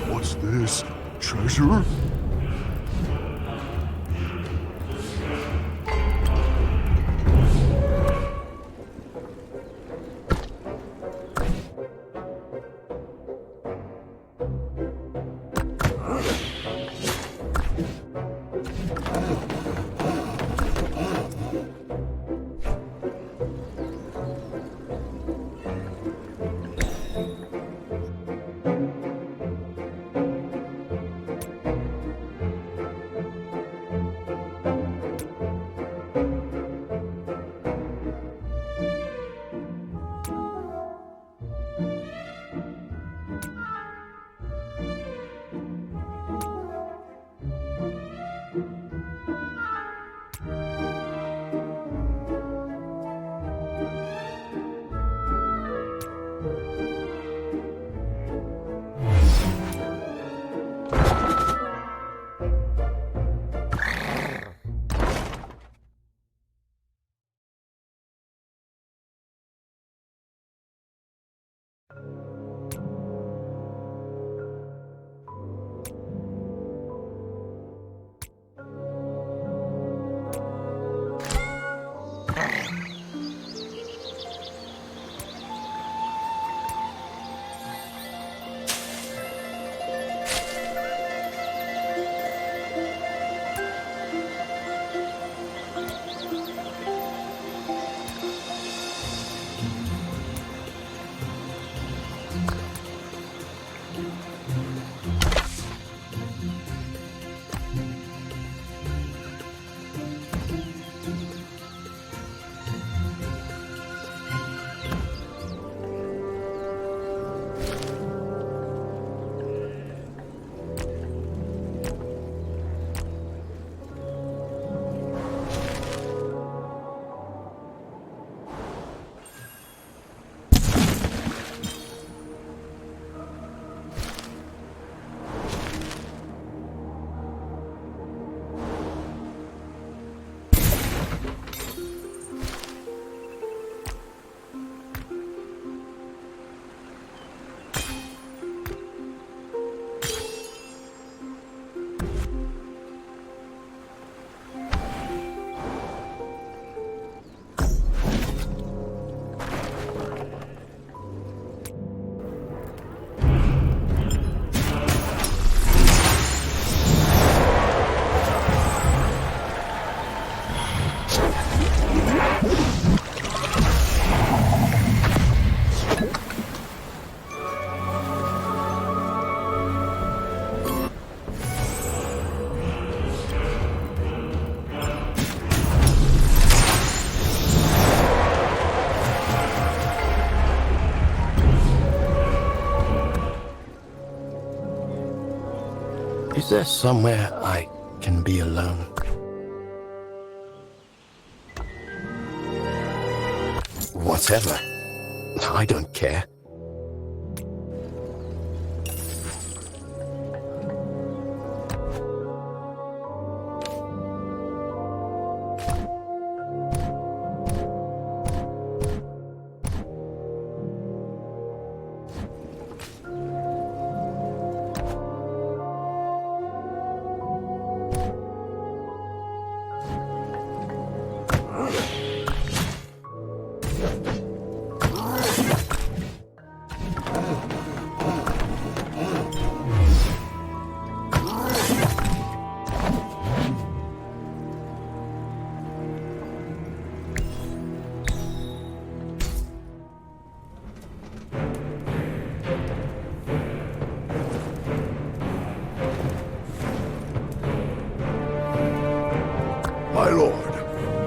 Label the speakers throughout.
Speaker 1: What's this? Treasure?
Speaker 2: Is there somewhere I can be alone? Whatever. I don't care.
Speaker 1: My lord,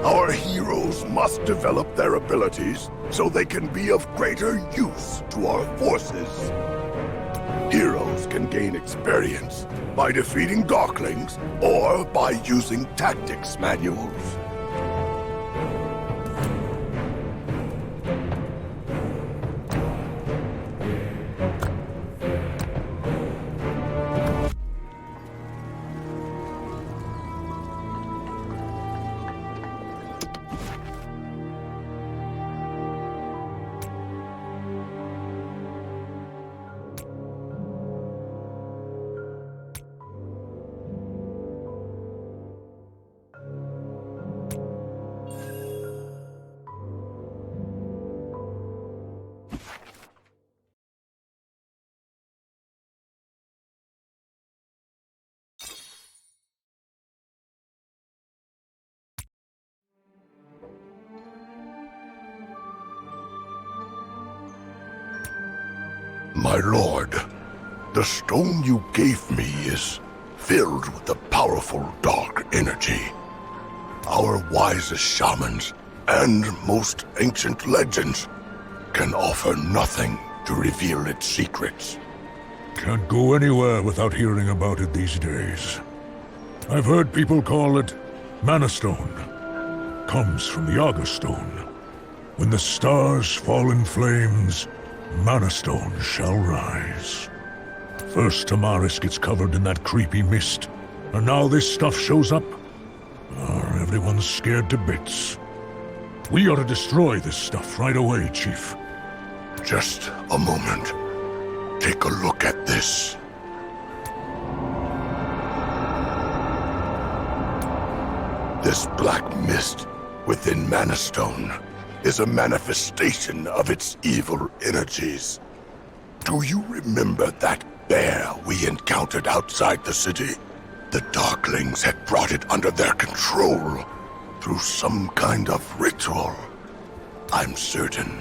Speaker 1: our heroes must develop their abilities so they can be of greater use to our forces. Heroes can gain experience by defeating Darklings or by using tactics manuals. My lord, the stone you gave me is filled with the powerful dark energy. Our wisest shamans and most ancient legends can offer nothing to reveal its secrets.
Speaker 3: Can't go anywhere without hearing about it these days. I've heard people call it Mana Stone. Comes from the Augur Stone. When the stars fall in flames, Mana Stone shall rise. First Tamaris gets covered in that creepy mist, and now this stuff shows up. Everyone's scared to bits. We ought to destroy this stuff right away, Chief.
Speaker 1: Just a moment. Take a look at this. This black mist within Mana Stone is a manifestation of its evil energies. Do you remember that bear we encountered outside the city? The Darklings had brought it under their control through some kind of ritual. I'm certain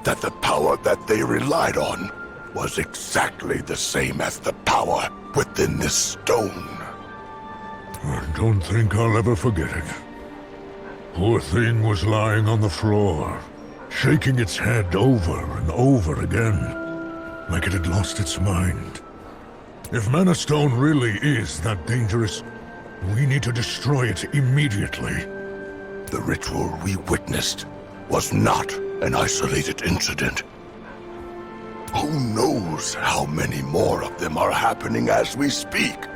Speaker 1: that the power that they relied on was exactly the same as the power within this stone.
Speaker 3: I don't think I'll ever forget it. Poor thing was lying on the floor, shaking its head over and over again, like it had lost its mind. If Mana Stone really is that dangerous, we need to destroy it immediately.
Speaker 1: The ritual we witnessed was not an isolated incident. Who knows how many more of them are happening as we speak?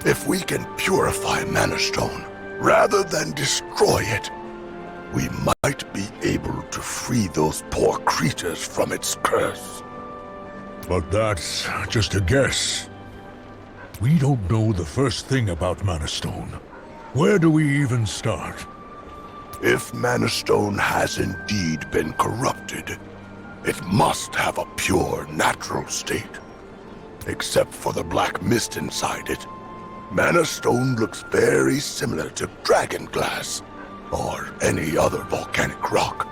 Speaker 1: If we can purify Mana Stone, rather than destroy it, we might be able to free those poor creatures from its curse.
Speaker 3: But that's just a guess. We don't know the first thing about Mana Stone. Where do we even start?
Speaker 1: If Mana Stone has indeed been corrupted, it must have a pure, natural state. Except for the black mist inside it, Mana Stone looks very similar to dragon glass, or any other volcanic rock.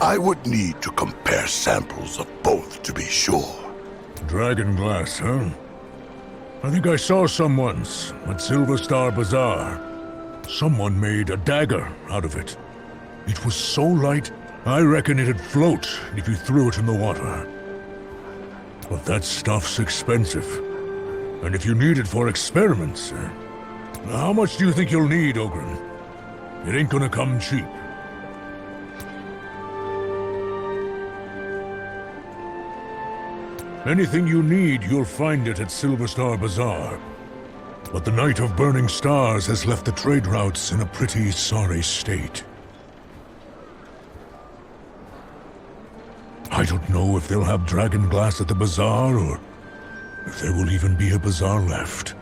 Speaker 1: I would need to compare samples of both to be sure.
Speaker 3: Dragon glass, huh? I think I saw some once at Silver Star Bazaar. Someone made a dagger out of it. It was so light, I reckon it'd float if you threw it in the water. But that stuff's expensive. And if you need it for experiments, how much do you think you'll need, Ogren? It ain't gonna come cheap. Anything you need, you'll find it at Silver Star Bazaar. But the Night of Burning Stars has left the trade routes in a pretty sorry state. I don't know if they'll have dragon glass at the bazaar, or if there will even be a bazaar left.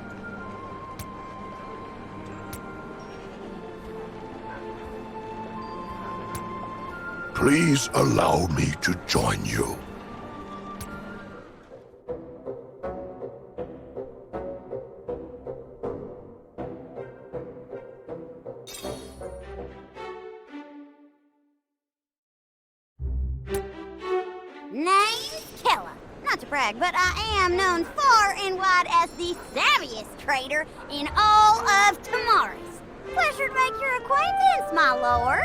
Speaker 1: Please allow me to join you.
Speaker 4: Name's Kella. Not to brag, but I am known far and wide as the savviest trader in all of Tamaris. Pleasure to make your acquaintance, my lord.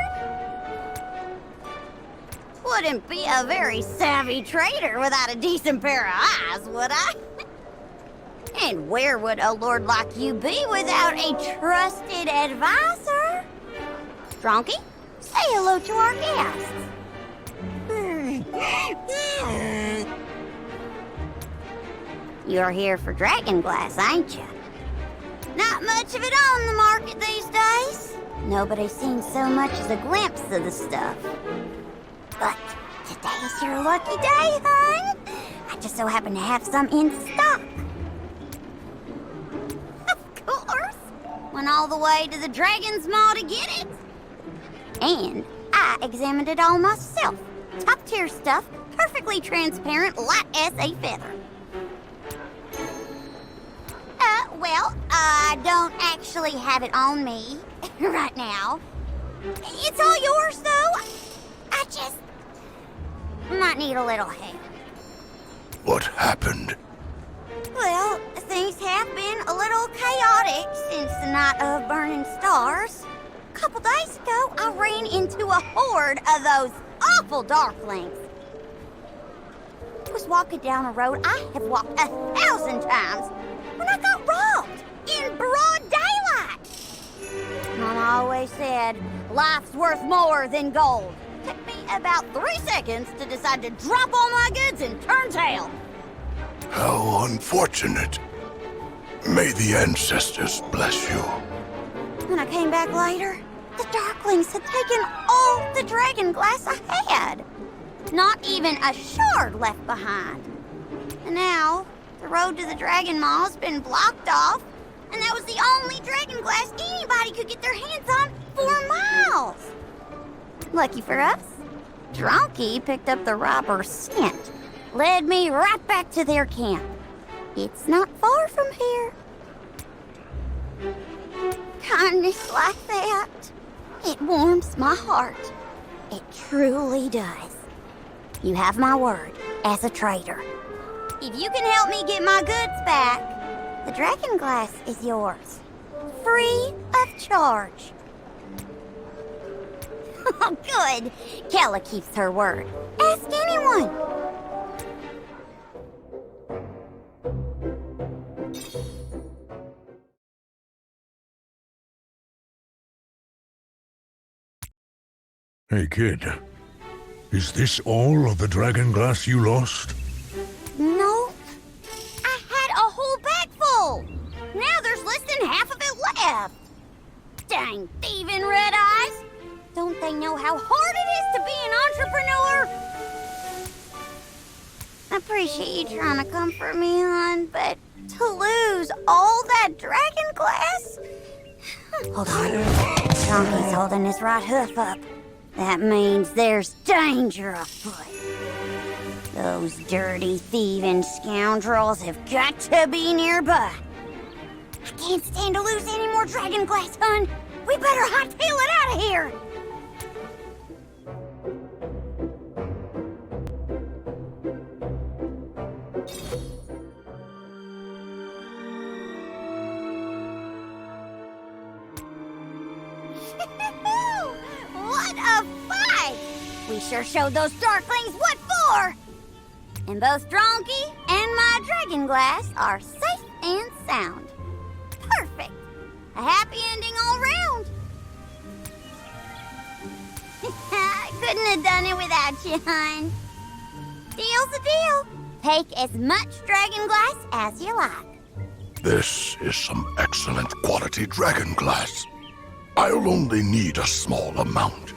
Speaker 4: Wouldn't be a very savvy trader without a decent pair of eyes, would I? And where would a lord like you be without a trusted advisor? Dronky, say hello to our guests. You're here for dragon glass, ain't you? Not much of it on the market these days. Nobody's seen so much as a glimpse of the stuff. But today's your lucky day, hon. I just so happen to have some in stock. Of course. Went all the way to the Dragon's Maw to get it. And I examined it all myself. Top tier stuff, perfectly transparent, light as a feather. Well, I don't actually have it on me right now. It's all yours, though. I just might need a little help.
Speaker 1: What happened?
Speaker 4: Well, things have been a little chaotic since the Night of Burning Stars. A couple days ago, I ran into a horde of those awful Darklings. I was walking down a road I have walked 1,000 times when I got robbed in broad daylight. Mama always said, life's worth more than gold. Took me about 3 seconds to decide to drop all my goods and turn tail.
Speaker 1: How unfortunate. May the ancestors bless you.
Speaker 4: When I came back later, the Darklings had taken all the dragon glass I had. Not even a shard left behind. And now, the road to the Dragon Maw has been blocked off, and that was the only dragon glass anybody could get their hands on for miles. Lucky for us, Dronky picked up the robber's scent, led me right back to their camp. It's not far from here. Kindness like that, it warms my heart. It truly does. You have my word as a trader. If you can help me get my goods back, the dragon glass is yours. Free of charge. Oh, good. Kella keeps her word. Ask anyone.
Speaker 3: Hey, kid. Is this all of the dragon glass you lost?
Speaker 4: No. I had a whole bag full. Now there's less than half of it left. Dang thieving red eyes. Don't they know how hard it is to be an entrepreneur? I appreciate you trying to comfort me, hon, but to lose all that dragon glass? Hold on. Donkey's holding his right hoof up. That means there's danger afoot. Those dirty, thieving scoundrels have got to be nearby. I can't stand to lose any more dragon glass, hon. We better hightail it out of here. What a fight! We sure showed those Darklings what for! And both Dronky and my dragon glass are safe and sound. Perfect. A happy ending all round. I couldn't have done it without you, hon. Deal's a deal. Take as much dragon glass as you like.
Speaker 1: This is some excellent quality dragon glass. I'll only need a small amount.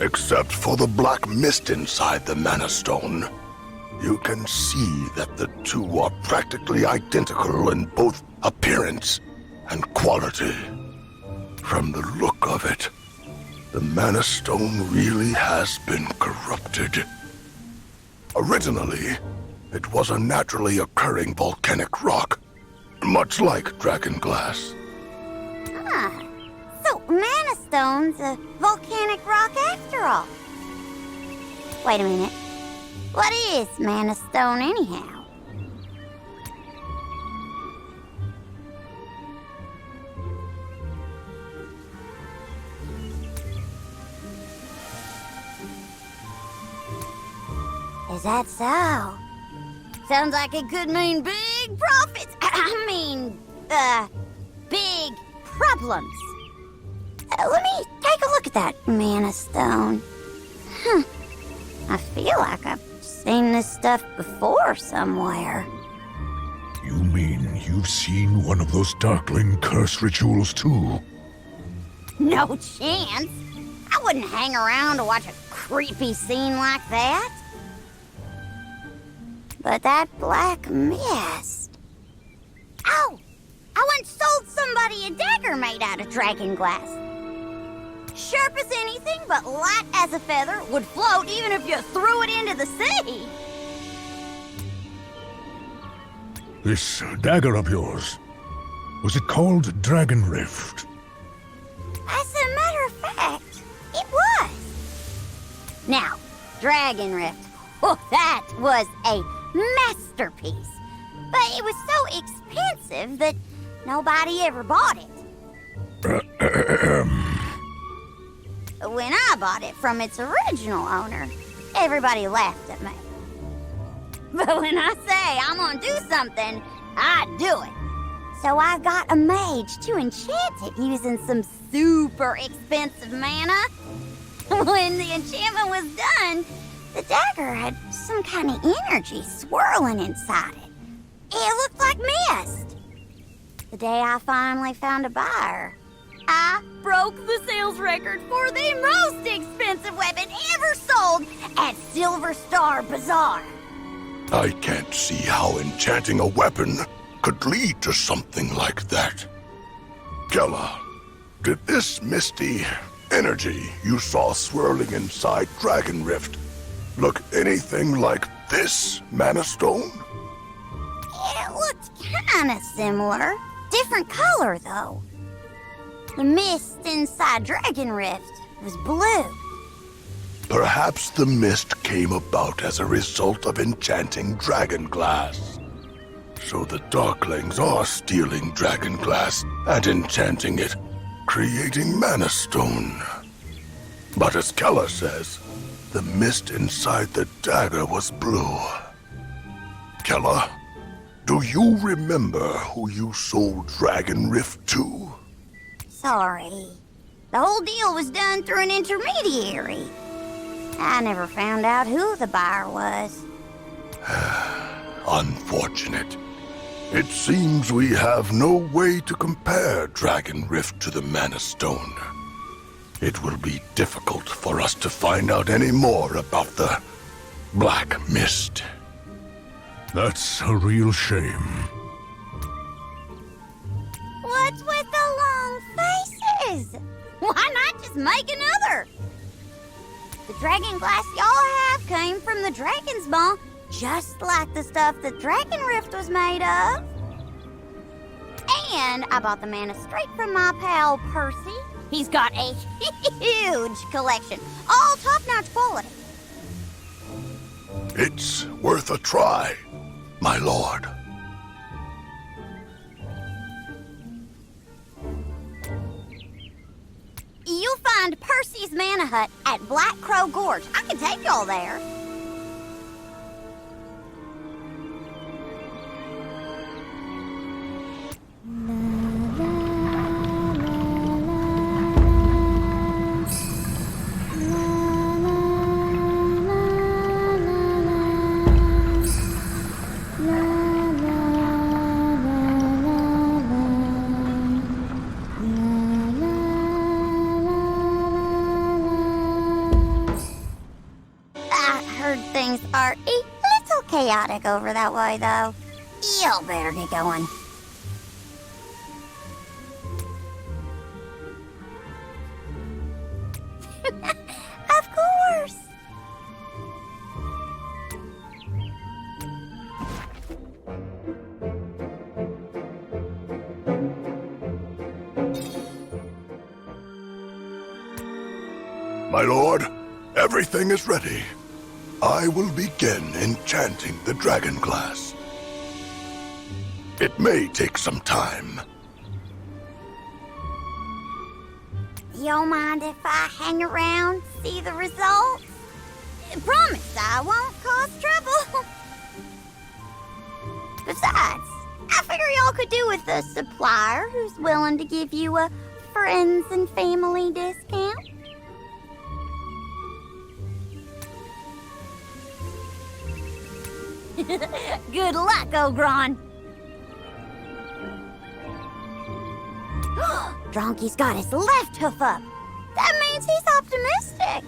Speaker 1: Except for the black mist inside the Mana Stone. You can see that the two are practically identical in both appearance and quality. From the look of it, the Mana Stone really has been corrupted. Originally, it was a naturally occurring volcanic rock, much like dragon glass.
Speaker 4: Huh. So, Mana Stone's a volcanic rock after all. Wait a minute. What is Mana Stone anyhow? Is that so? Sounds like it could mean big profits. Big problems. Let me take a look at that Mana Stone. I feel like I've seen this stuff before somewhere.
Speaker 3: You mean you've seen one of those Darkling curse rituals too?
Speaker 4: No chance. I wouldn't hang around to watch a creepy scene like that. But that black mist... Oh! I once sold somebody a dagger made out of dragon glass. Sharp as anything, but light as a feather, would float even if you threw it into the sea.
Speaker 3: This dagger of yours, was it called Dragon Rift?
Speaker 4: As a matter of fact, it was. Now, Dragon Rift, that was a masterpiece. But it was so expensive that nobody ever bought it. When I bought it from its original owner, everybody laughed at me. But when I say I'm gonna do something, I do it. So I got a mage to enchant it using some super expensive mana. When the enchantment was done, the dagger had some kind of energy swirling inside it. It looked like mist. The day I finally found a buyer, I broke the sales record for the most expensive weapon ever sold at Silver Star Bazaar.
Speaker 1: I can't see how enchanting a weapon could lead to something like that. Kella, did this misty energy you saw swirling inside Dragon Rift look anything like this Mana Stone?
Speaker 4: It looked kinda similar. Different color, though. The mist inside Dragon Rift was blue.
Speaker 1: Perhaps the mist came about as a result of enchanting dragon glass. So the Darklings are stealing dragon glass and enchanting it, creating Mana Stone. But as Kella says, the mist inside the dagger was blue. Kella, do you remember who you sold Dragon Rift to?
Speaker 4: Sorry. The whole deal was done through an intermediary. I never found out who the buyer was.
Speaker 1: Unfortunate. It seems we have no way to compare Dragon Rift to the Mana Stone. It will be difficult for us to find out any more about the Black Mist.
Speaker 3: That's a real shame.
Speaker 4: What's with the long faces? Why not just make another? The dragon glass y'all have came from the Dragon's Maw, just like the stuff that Dragon Rift was made of. And I bought the mana straight from my pal Percy. He's got a huge collection, all top-notch quality.
Speaker 1: It's worth a try, my lord.
Speaker 4: You'll find Percy's Mana Hut at Black Crow Gorge. I can take y'all there. chaotic over that way, though. Y'all better get going. Of course.
Speaker 1: My lord, everything is ready. I will begin enchanting the dragon glass. It may take some time.
Speaker 4: Y'all mind if I hang around, see the results? Promise I won't cause trouble. Besides, I figure y'all could do with a supplier who's willing to give you a friends and family discount. Good luck, Ogron. Dronky's got his left hoof up. That means he's optimistic.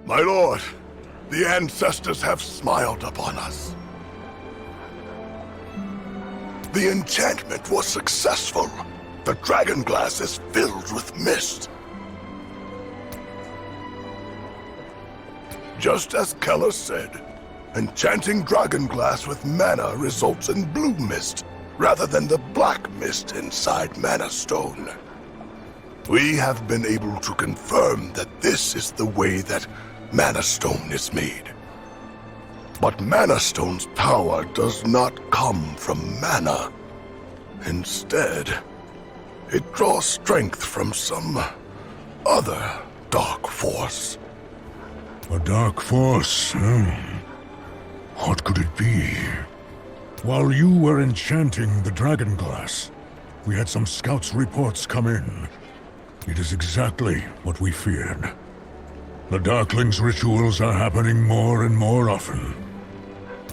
Speaker 1: My lord, the ancestors have smiled upon us. The enchantment was successful. The dragon glass is filled with mist. Just as Keller said, enchanting dragon glass with mana results in blue mist, rather than the black mist inside Mana Stone. We have been able to confirm that this is the way that Mana Stone is made. But Mana Stone's power does not come from mana. Instead, it draws strength from some other dark force.
Speaker 3: A dark force, What could it be? While you were enchanting the dragon glass, we had some scouts' reports come in. It is exactly what we feared. The Darklings' rituals are happening more and more often.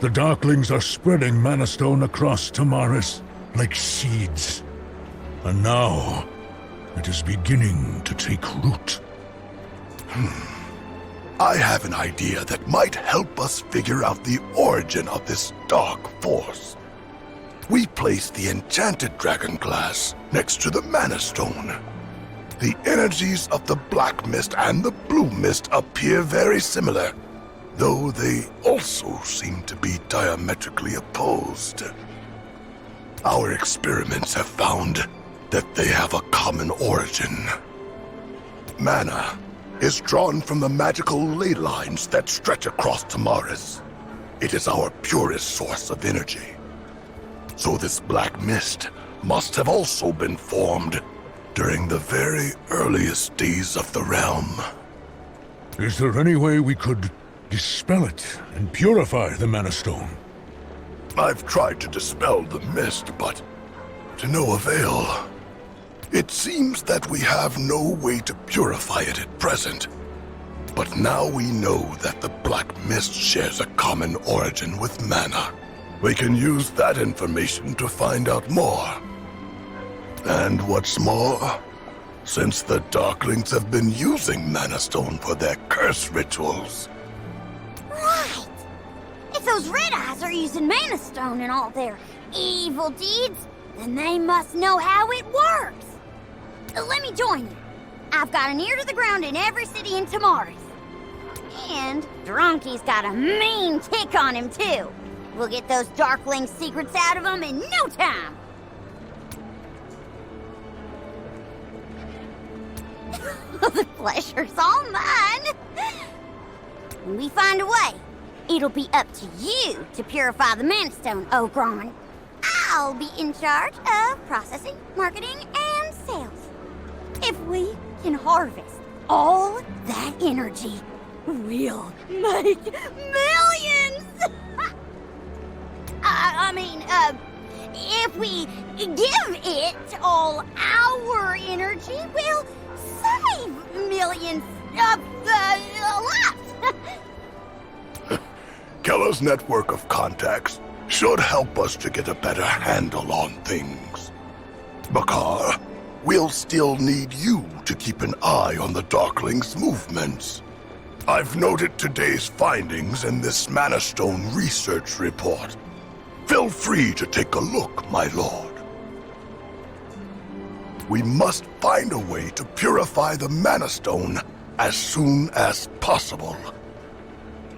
Speaker 3: The Darklings are spreading Mana Stone across Tamaris like seeds. And now, it is beginning to take root.
Speaker 1: I have an idea that might help us figure out the origin of this dark force. We place the enchanted dragon glass next to the Mana Stone. The energies of the black mist and the blue mist appear very similar, though they also seem to be diametrically opposed. Our experiments have found that they have a common origin. Mana is drawn from the magical ley lines that stretch across Tamaris. It is our purest source of energy. So this black mist must have also been formed during the very earliest days of the realm.
Speaker 3: Is there any way we could dispel it and purify the Mana Stone?
Speaker 1: I've tried to dispel the mist, but to no avail. It seems that we have no way to purify it at present. But now we know that the black mist shares a common origin with mana. We can use that information to find out more. And what's more, since the Darklings have been using Mana Stone for their curse rituals.
Speaker 4: Right. If those Red Eyes are using Mana Stone in all their evil deeds, then they must know how it works. Let me join you. I've got an ear to the ground in every city in Tamaris. And Dronky's got a mean tick on him, too. We'll get those Darkling secrets out of him in no time. The pleasure's all mine. When we find a way, it'll be up to you to purify the Mana Stone, Ogron. I'll be in charge of processing, marketing, and sales. If we can harvest all that energy, we'll make millions! If we give it all our energy, we'll save millions of lives.
Speaker 1: Keller's network of contacts should help us to get a better handle on things. Bakar, we'll still need you to keep an eye on the Darkling's movements. I've noted today's findings in this Mana Stone research report. Feel free to take a look, my lord. We must find a way to purify the Mana Stone as soon as possible.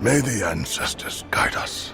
Speaker 1: May the ancestors guide us.